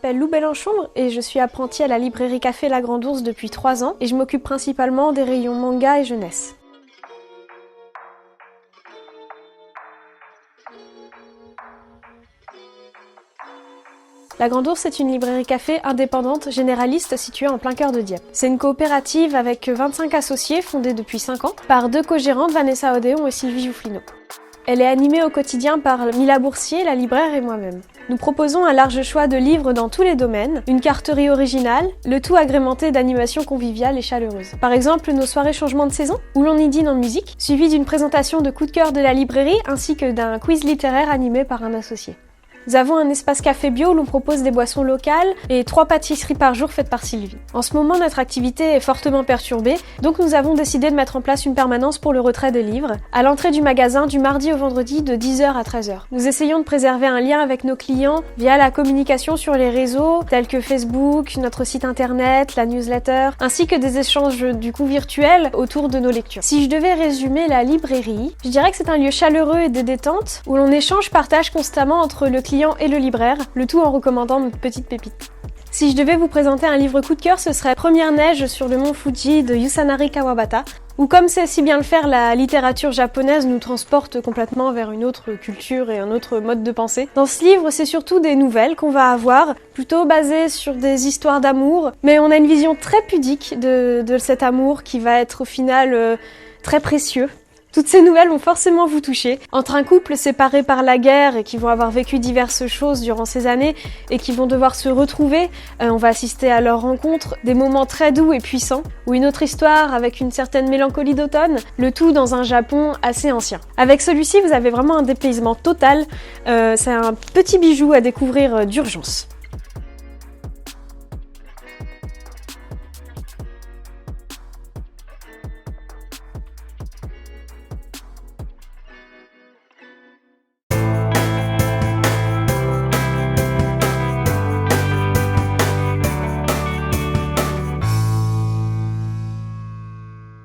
m'appelle Lou Bélenchon et je suis apprentie à la librairie Café La Grande Ourse depuis 3 ans et je m'occupe principalement des rayons manga et jeunesse. La Grande Ourse est une librairie café indépendante généraliste située en plein cœur de Dieppe. C'est une coopérative avec 25 associés fondée depuis 5 ans par 2 co-gérantes, Vanessa Odéon et Sylvie Joufflino. Elle est animée au quotidien par Mila Boursier, la libraire et moi-même. Nous proposons un large choix de livres dans tous les domaines, une carterie originale, le tout agrémenté d'animations conviviales et chaleureuses. Par exemple, nos soirées changement de saison, où l'on y dîne en musique, suivies d'une présentation de coup de cœur de la librairie ainsi que d'un quiz littéraire animé par un associé. Nous avons un espace café bio où l'on propose des boissons locales et 3 pâtisseries par jour faites par Sylvie. En ce moment, notre activité est fortement perturbée, donc nous avons décidé de mettre en place une permanence pour le retrait de livres, à l'entrée du magasin du mardi au vendredi de 10h à 13h. Nous essayons de préserver un lien avec nos clients via la communication sur les réseaux tels que Facebook, notre site internet, la newsletter, ainsi que des échanges virtuels autour de nos lectures. Si je devais résumer la librairie, je dirais que c'est un lieu chaleureux et de détente où l'on échange, partage constamment entre le client et le libraire, le tout en recommandant notre petite pépite. Si je devais vous présenter un livre coup de cœur, ce serait Première neige sur le mont Fuji de Yusanari Kawabata, où comme sait si bien le faire, la littérature japonaise nous transporte complètement vers une autre culture et un autre mode de pensée. Dans ce livre, c'est surtout des nouvelles qu'on va avoir, plutôt basées sur des histoires d'amour, mais on a une vision très pudique de cet amour qui va être au final très précieux. Toutes ces nouvelles vont forcément vous toucher. Entre un couple séparé par la guerre et qui vont avoir vécu diverses choses durant ces années et qui vont devoir se retrouver, on va assister à leur rencontre, des moments très doux et puissants, ou une autre histoire avec une certaine mélancolie d'automne, le tout dans un Japon assez ancien. Avec celui-ci, vous avez vraiment un dépaysement total, c'est un petit bijou à découvrir d'urgence.